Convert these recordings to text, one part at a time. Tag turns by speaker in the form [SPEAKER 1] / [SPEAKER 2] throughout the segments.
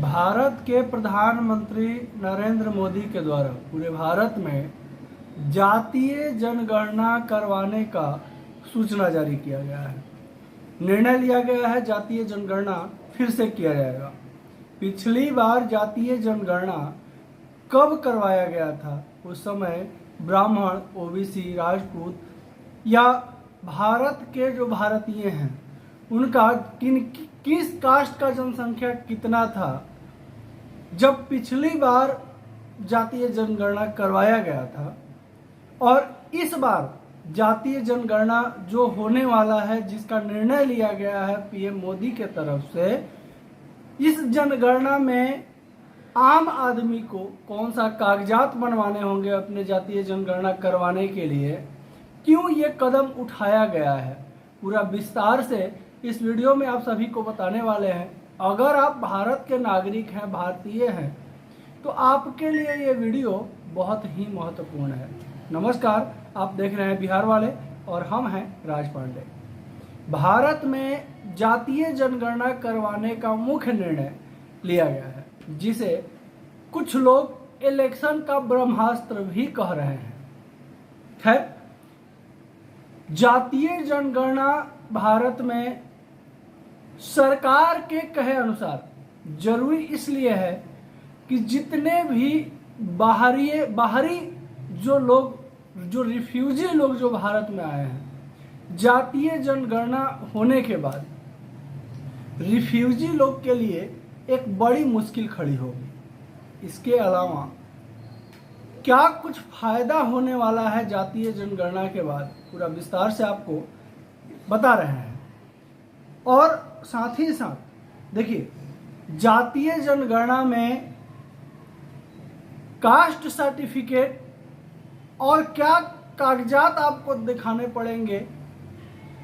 [SPEAKER 1] भारत के प्रधानमंत्री नरेंद्र मोदी के द्वारा पूरे भारत में जातीय जनगणना करवाने का सूचना जारी किया गया है। निर्णय लिया गया है जातीय जनगणना फिर से किया जाएगा। पिछली बार जातीय जनगणना कब करवाया गया था? उस समय ब्राह्मण, ओबीसी, राजपूत या भारत के जो भारतीय हैं उनका किस कास्ट का जनसंख्या कितना था जब पिछली बार जातीय जनगणना करवाया गया था। और इस बार जातीय जनगणना जो होने वाला है, जिसका निर्णय लिया गया है पीएम मोदी के तरफ से, इस जनगणना में आम आदमी को कौन सा कागजात बनवाने होंगे अपने जातीय जनगणना करवाने के लिए, क्यों ये कदम उठाया गया है, पूरा विस्तार से इस वीडियो में आप सभी को बताने वाले हैं। अगर आप भारत के नागरिक हैं, भारतीय हैं, तो आपके लिए ये वीडियो बहुत ही महत्वपूर्ण है। नमस्कार, आप देख रहे हैं बिहार वाले और हम हैं राज पांडे। भारत में जातीय जनगणना करवाने का मुख्य निर्णय लिया गया है, जिसे कुछ लोग इलेक्शन का ब्रह्मास्त्र भी कह रहे हैं। खैर, जातीय जनगणना भारत में सरकार के कहे अनुसार जरूरी इसलिए है कि जितने भी बाहरी जो रिफ्यूजी लोग जो भारत में आए हैं, जातीय जनगणना होने के बाद रिफ्यूजी लोग के लिए एक बड़ी मुश्किल खड़ी होगी। इसके अलावा क्या कुछ फायदा होने वाला है जातीय जनगणना के बाद, पूरा विस्तार से आपको बता रहे हैं। और साथ ही साथ देखिए, जातीय जनगणना में कास्ट सर्टिफिकेट और क्या कागजात आपको दिखाने पड़ेंगे,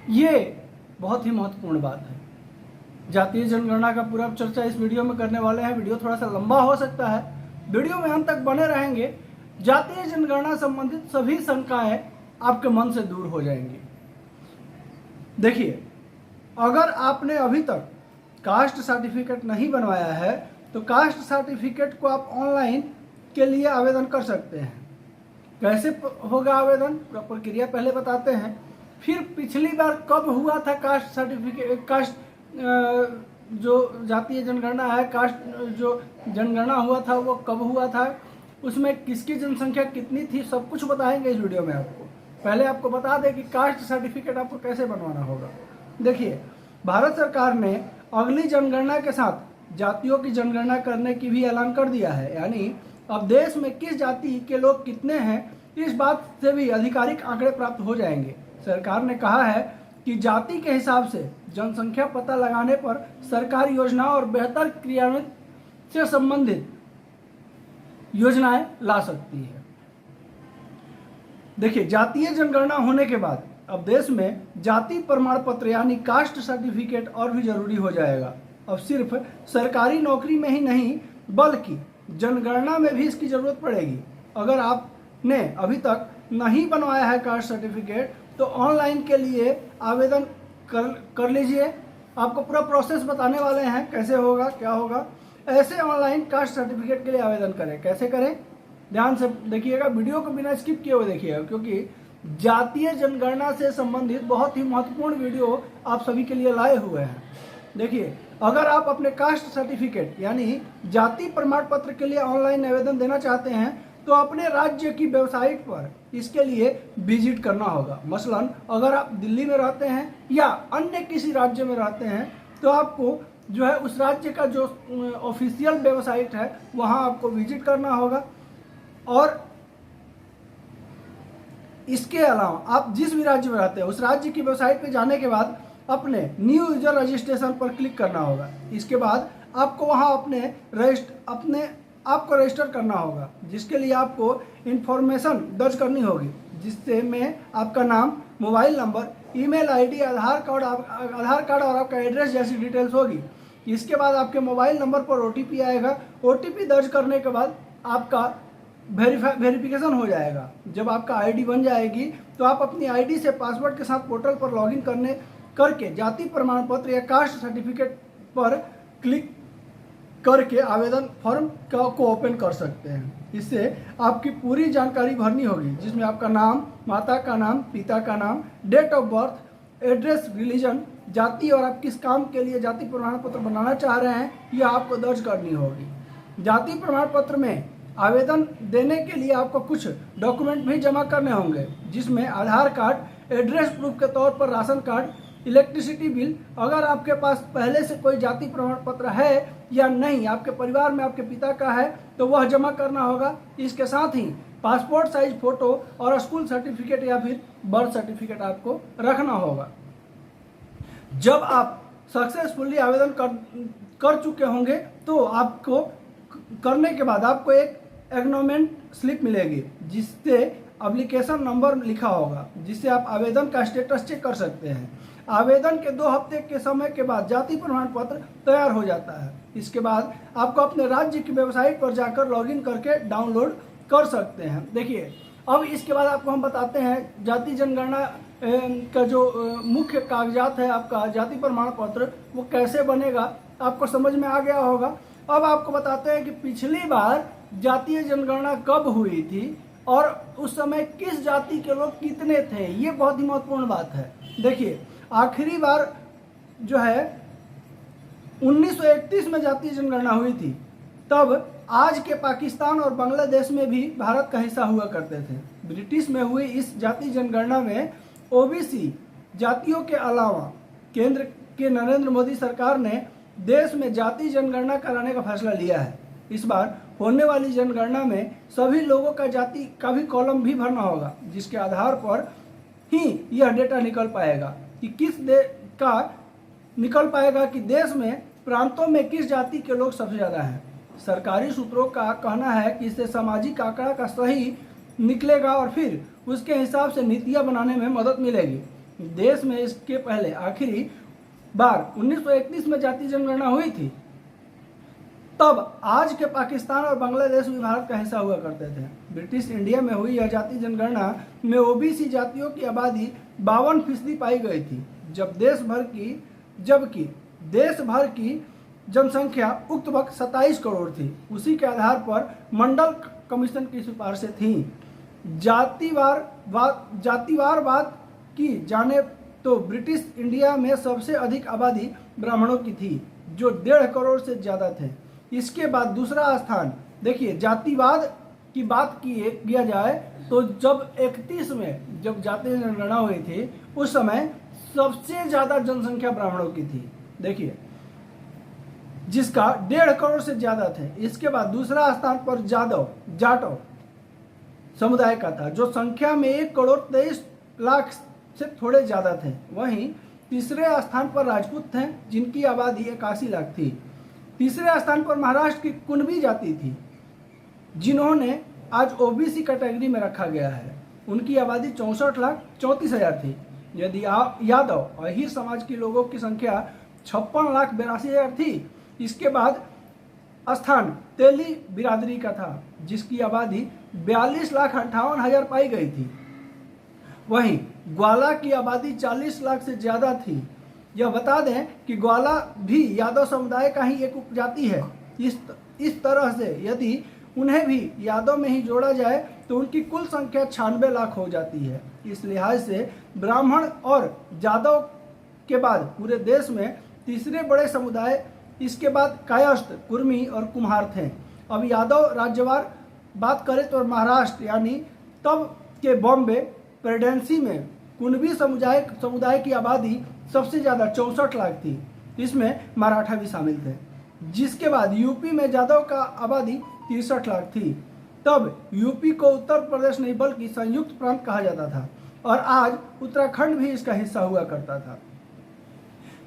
[SPEAKER 1] ये बहुत ही महत्वपूर्ण बात है। जातीय जनगणना का पूरा चर्चा इस वीडियो में करने वाले हैं। वीडियो थोड़ा सा लंबा हो सकता है, वीडियो में अंत तक बने रहेंगे। जातीय जनगणना संबंधित सभी शंकाएं आपके मन से दूर हो जाएंगी। देखिए, अगर आपने अभी तक कास्ट सर्टिफिकेट नहीं बनवाया है तो कास्ट सर्टिफिकेट को आप ऑनलाइन के लिए आवेदन कर सकते हैं। कैसे होगा आवेदन, पूरा प्रक्रिया पहले बताते हैं। फिर पिछली बार कब हुआ था कास्ट सर्टिफिकेट, जो जातीय जनगणना है, कास्ट जो जनगणना हुआ था वो कब हुआ था, उसमें किसकी जनसंख्या कितनी थी, सब कुछ बताएंगे इस वीडियो में आपको। पहले आपको बता दें कि कास्ट सर्टिफिकेट आपको कैसे बनवाना होगा। देखिए, भारत सरकार ने अगली जनगणना के साथ जातियों की जनगणना करने की भी ऐलान कर दिया है। यानी अब देश में किस जाति के लोग कितने हैं, इस बात से भी आधिकारिक आंकड़े प्राप्त हो जाएंगे। सरकार ने कहा है कि जाति के हिसाब से जनसंख्या पता लगाने पर सरकारी योजनाओं और बेहतर क्रियान्वयन से संबंधित योजनाएं ला सकती है। देखिए, जातीय जनगणना होने के बाद अब देश में जाति प्रमाण पत्र यानी कास्ट सर्टिफिकेट और भी जरूरी हो जाएगा। अब सिर्फ सरकारी नौकरी में ही नहीं बल्कि जनगणना में भी इसकी जरूरत पड़ेगी। अगर आपने अभी तक नहीं बनवाया है कास्ट सर्टिफिकेट तो ऑनलाइन के लिए आवेदन कर लीजिए। आपको पूरा प्रोसेस बताने वाले हैं, कैसे होगा, क्या होगा। ऐसे ऑनलाइन कास्ट सर्टिफिकेट के लिए आवेदन करें। कैसे करें, ध्यान से देखिएगा, वीडियो को बिना स्किप किए हुए देखिएगा, क्योंकि जातीय जनगणना से संबंधित बहुत ही महत्वपूर्ण वीडियो आप सभी के लिए लाए हुए हैं। देखिए, अगर आप अपने कास्ट सर्टिफिकेट यानी जाति प्रमाण पत्र के लिए ऑनलाइन आवेदन देना चाहते हैं तो अपने राज्य की वेबसाइट पर इसके लिए विजिट करना होगा। मसलन अगर आप दिल्ली में रहते हैं या अन्य किसी राज्य में रहते हैं तो आपको जो है उस राज्य का जो ऑफिशियल वेबसाइट है वहां आपको विजिट करना होगा। और इसके अलावा आप जिस भी राज्य में रहते हैं उस राज्य की वेबसाइट पे जाने के बाद अपने न्यू यूजर रजिस्ट्रेशन पर क्लिक करना होगा। इसके बाद आपको वहां आपको रजिस्टर करना होगा, जिसके लिए आपको इंफॉर्मेशन दर्ज करनी होगी, जिससे में आपका नाम, मोबाइल नंबर, ईमेल आईडी, आधार कार्ड और आपका एड्रेस जैसी डिटेल्स होगी। इसके बाद आपके मोबाइल नंबर पर ओटीपी आएगा। ओटीपी दर्ज करने के बाद आपका वेरिफिकेशन हो जाएगा। जब आपका आईडी बन जाएगी तो आप अपनी आईडी से पासवर्ड के साथ पोर्टल पर लॉगिन करके जाति प्रमाण पत्र या कास्ट सर्टिफिकेट पर क्लिक करके आवेदन फॉर्म को ओपन कर सकते हैं। इससे आपकी पूरी जानकारी भरनी होगी, जिसमें आपका नाम, माता का नाम, पिता का नाम, date of birth, address, religion, जाति और आप किस काम के लिए जाति प्रमाण पत्र बनाना चाह रहे हैं यह आपको दर्ज करनी होगी। जाति प्रमाण पत्र में आवेदन देने के लिए आपको कुछ डॉक्यूमेंट भी जमा करने होंगे, जिसमें आधार कार्ड, एड्रेस प्रूफ के तौर पर राशन कार्ड, इलेक्ट्रिसिटी बिल, अगर आपके पास पहले से कोई जाति प्रमाण पत्र है या नहीं, आपके परिवार में आपके पिता का है तो वह जमा करना होगा। इसके साथ ही पासपोर्ट साइज फोटो और स्कूल सर्टिफिकेट या फिर बर्थ सर्टिफिकेट आपको रखना होगा। जब आप सक्सेसफुली आवेदन कर चुके होंगे तो आपको करने के बाद आपको एक एग्नोमेंट स्लिप मिलेगी, जिससे एप्लीकेशन नंबर लिखा होगा, जिससे आप आवेदन का स्टेटस चेक कर सकते हैं। आवेदन के 2 हफ्ते के समय के बाद जाति प्रमाण पत्र तैयार हो जाता है। इसके बाद आपको अपने राज्य की वेबसाइट पर जाकर लॉगिन करके डाउनलोड कर सकते हैं। देखिए, अब इसके बाद आपको हम बताते हैं जाति जनगणना का जो मुख्य कागजात है आपका जाति प्रमाण पत्र, वो कैसे बनेगा, आपको समझ में आ गया होगा। अब आपको बताते हैं कि पिछली बार जातीय जनगणना कब हुई थी और उस समय किस जाति के लोग कितने थे, ये बहुत ही महत्वपूर्ण बात है। देखिए, आखिरी बार जो है 1931 में जातीय जनगणना हुई थी, तब आज के पाकिस्तान और बांग्लादेश में भी भारत का हिस्सा हुआ करते थे। ब्रिटिश में हुई इस जातीय जनगणना में ओबीसी जातियों के अलावा केंद्र के नरेंद्र मोदी सरकार ने देश में जाति जनगणना कराने का फैसला लिया है। इस बार होने वाली जनगणना में सभी लोगों का जाति का भी कॉलम भी भरना होगा, जिसके आधार पर ही यह डेटा निकल पाएगा कि देश में प्रांतों में किस जाति के लोग सबसे ज़्यादा हैं। सरकारी सूत्रों का कहना है कि इससे सामाजिक आंकड़ा का सही निकलेगा और फिर उसके हिसाब से नीतियां बनाने में मदद मिलेगी। देश में इसके पहले आखिरी बार 1931 में जाति जनगणना हुई थी, तब आज के पाकिस्तान और बांग्लादेश भी भारत का हिस्सा हुआ करते थे। ब्रिटिश इंडिया में हुई यह जाति जनगणना में ओबीसी जातियों की आबादी 52% पाई गई थी, जबकि देश भर की जनसंख्या उक्त वक्त 27 करोड़ थी। उसी के आधार पर मंडल कमीशन की सिफारिशें थीं। जातिवार बात की जाने तो ब्रिटिश इंडिया में सबसे अधिक आबादी ब्राह्मणों की थी, जो 1.5 करोड़ से ज़्यादा थे। इसके बाद दूसरा स्थान, देखिए, जातिवाद की बात किया जाए तो जब 31 में जब जातीय जनगणना हुई थी उस समय सबसे ज़्यादा जनसंख्या ब्राह्मणों की थी, देखिए, जिसका 1.5 करोड़ से ज़्यादा थे। इसके बाद दूसरा स्थान पर जाटव समुदाय का था, जो संख्या में 1 करोड़ 23 लाख से थोड़े ज़्यादा थे। वहीं तीसरे स्थान पर राजपूत थे, जिनकी आबादी 81 लाख थी। तीसरे स्थान पर महाराष्ट्र की कुणबी जाति थी, जिन्होंने आज ओबीसी कैटेगरी में रखा गया है। उनकी आबादी 64,34,000 थी। यदि यादव और अहीर समाज के लोगों की संख्या 56,82,000 थी। इसके बाद स्थान तेली बिरादरी का था, जिसकी आबादी 42,58,000 पाई गई थी। वहीं ग्वाला की आबादी 40 लाख से ज़्यादा थी। यह बता दें कि ग्वाला भी यादव समुदाय का ही एक उपजाति है। इस तरह से यदि उन्हें भी यादव में ही जोड़ा जाए तो उनकी कुल संख्या 96 लाख हो जाती है। इस लिहाज से ब्राह्मण और यादव के बाद पूरे देश में तीसरे बड़े समुदाय, इसके बाद कायस्थ, कुर्मी और कुम्हार थे। अब यादव राज्यवार बात करें तो महाराष्ट्र यानी तब के बॉम्बे प्रेसिडेंसी में कुणबी समुदाय की आबादी सबसे ज़्यादा 64 लाख थी। इसमें मराठा भी शामिल थे। जिसके बाद यूपी में यादव का आबादी 63 लाख थी। तब यूपी को उत्तर प्रदेश नहीं बल्कि संयुक्त प्रांत कहा जाता था और आज उत्तराखंड भी इसका हिस्सा हुआ करता था।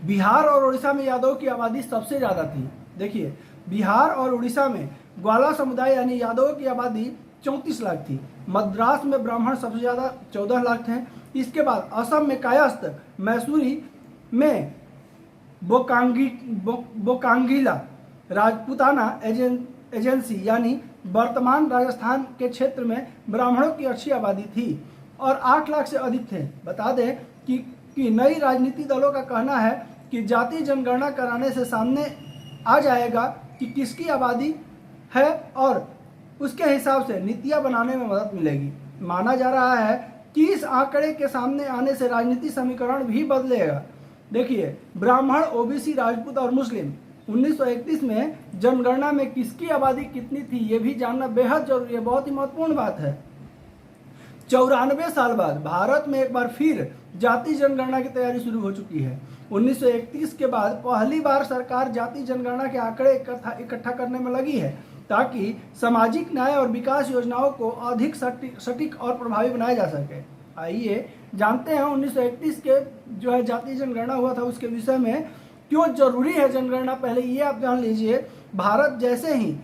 [SPEAKER 1] बिहार और उड़ीसा में यादव की आबादी सबसे ज़्यादा थी। देखिए, बिहार और उड़ीसा में ग्वाला समुदाय यानी यादव की आबादी 34 लाख थी। मद्रास में ब्राह्मण सबसे ज़्यादा 14 लाख थे। इसके बाद असम में कायस्थ, मैसूरी में बोकांगीला राजपूताना एजेंसी यानी वर्तमान राजस्थान के क्षेत्र में ब्राह्मणों की अच्छी आबादी थी और 8 लाख से अधिक थे। बता दें कि नई राजनीति दलों का कहना है कि जाति जनगणना कराने से सामने आ जाएगा कि किसकी आबादी है और उसके हिसाब से नीतियां बनाने में मदद मिलेगी। माना जा रहा है कि इस आंकड़े के सामने आने से राजनीति समीकरण भी बदलेगा। देखिए, ब्राह्मण, ओबीसी, राजपूत और मुस्लिम 1931 में जनगणना में किसकी आबादी कितनी थी ये भी जानना बेहद जरूरी है, बहुत ही महत्वपूर्ण बात है। 94 साल बाद भारत में एक बार फिर जाति जनगणना की तैयारी शुरू हो चुकी है। 1931 के बाद पहली बार सरकार जाति जनगणना के आंकड़े इकट्ठा करने में लगी है ताकि सामाजिक न्याय और विकास योजनाओं को अधिक सटीक और प्रभावी बनाया जा सके। आइए जानते हैं 1931 के जो है जाति जनगणना हुआ था उसके विषय में, क्यों जरूरी है जनगणना। पहले ये आप जान लीजिए, भारत जैसे ही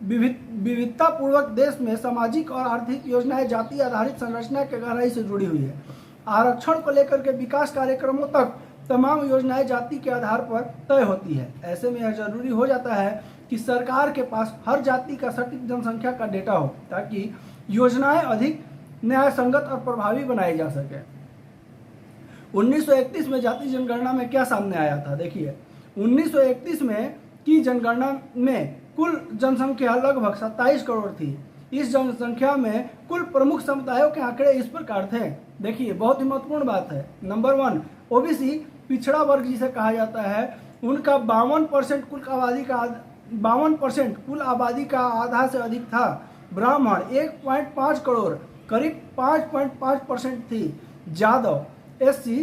[SPEAKER 1] विविधता पूर्वक देश में सामाजिक और आर्थिक योजनाएं जाति आधारित संरचना के गहराई से जुड़ी हुई है। आरक्षण को लेकर के विकास कार्यक्रमों तक तमाम योजनाएं जाति के आधार पर तय होती है। ऐसे में यह जरूरी हो जाता है कि सरकार के पास हर जाति का सटीक जनसंख्या का डेटा हो ताकि योजनाएं अधिक न्याय संगत और प्रभावी बनाई जा सके। 1931 में जाति जनगणना में क्या सामने आया था? देखिए, 1931 में की जनगणना में कुल जनसंख्या लगभग 27 करोड़ थी। इस जनसंख्या में कुल प्रमुख समुदायों के आंकड़े इस प्रकार थे। देखिए, बहुत ही महत्वपूर्ण बात है। नंबर 1, ओबीसी पिछड़ा वर्ग जिसे कहा जाता है, उनका 52% कुल आबादी का आधा से अधिक था। ब्राह्मण 1.5 करोड़ करीब 5.5% थी। यादव एससी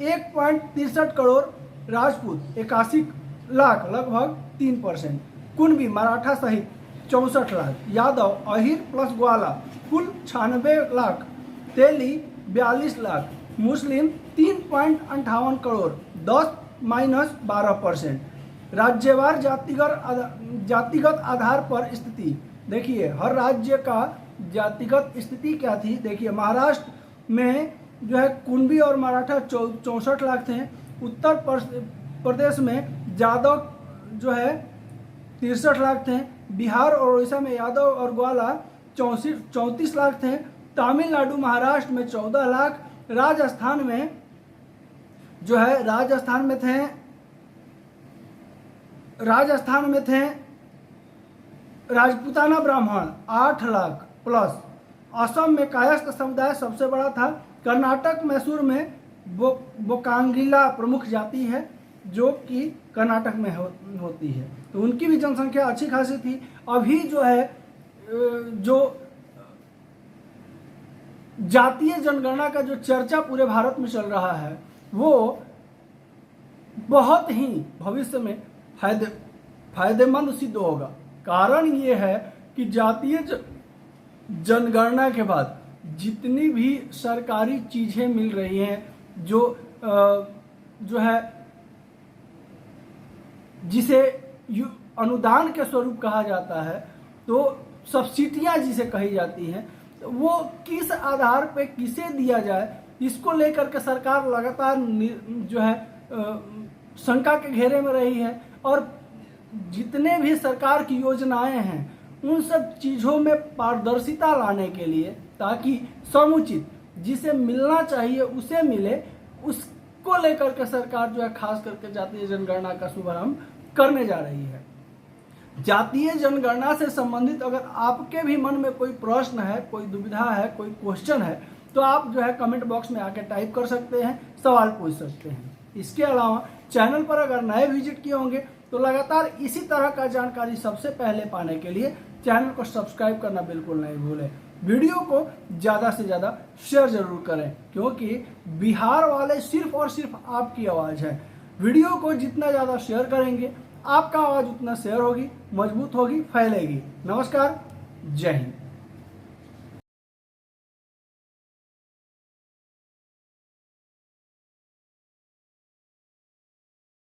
[SPEAKER 1] 1.63 करोड़, राजपूत 81 लाख लगभग 3%, कुणबी मराठा सहित 64 लाख, यादव अहिर प्लस ग्वाला कुल 96 लाख, तेली 42 लाख, मुस्लिम 3.58 करोड़ 10-12%। राज्यवार जातिगत आधार पर स्थिति, देखिए हर राज्य का जातिगत स्थिति क्या थी। देखिए, महाराष्ट्र में जो है कुणबी और मराठा 64 लाख थे। उत्तर प्रदेश में यादव जो है 63 लाख थे। बिहार और उड़ीसा में यादव और ग्वाला 34 लाख थे। तमिलनाडु महाराष्ट्र में 14 लाख। राजस्थान में थे राजपूताना ब्राह्मण 8 लाख प्लस। असम में कायस्थ समुदाय सबसे बड़ा था। कर्नाटक मैसूर में बोकांगिला प्रमुख जाति है जो कि कर्नाटक में होती है, तो उनकी भी जनसंख्या अच्छी खासी थी। अभी जो है जो जातीय जनगणना का जो चर्चा पूरे भारत में चल रहा है वो बहुत ही भविष्य में फायदेमंद सिद्ध होगा। कारण ये है कि जातीय जनगणना के बाद जितनी भी सरकारी चीजें मिल रही हैं जो है जिसे अनुदान के स्वरूप कहा जाता है, तो सब्सिडियां जिसे कही जाती हैं, तो वो किस आधार पे किसे दिया जाए इसको लेकर के सरकार लगातार जो है शंका के घेरे में रही है। और जितने भी सरकार की योजनाएं हैं उन सब चीज़ों में पारदर्शिता लाने के लिए, ताकि समुचित जिसे मिलना चाहिए उसे मिले, उसको लेकर के सरकार जो है खास करके जातीय जनगणना का शुभारंभ करने जा रही है। जातीय जनगणना से संबंधित अगर आपके भी मन में कोई प्रश्न है, कोई दुविधा है, कोई क्वेश्चन है, तो आप जो है कमेंट बॉक्स में आके टाइप कर सकते हैं, सवाल पूछ सकते हैं। इसके अलावा चैनल पर अगर नए विजिट किए होंगे तो लगातार इसी तरह का जानकारी सबसे पहले पाने के लिए चैनल को सब्सक्राइब करना बिल्कुल नहीं भूलें। वीडियो को ज़्यादा से ज़्यादा शेयर जरूर करें, क्योंकि बिहार वाले सिर्फ और सिर्फ आपकी आवाज़ है। वीडियो को जितना ज़्यादा शेयर करेंगे आपका आवाज़ उतना शेयर होगी, मजबूत होगी, फैलेगी। नमस्कार, जय हिंद।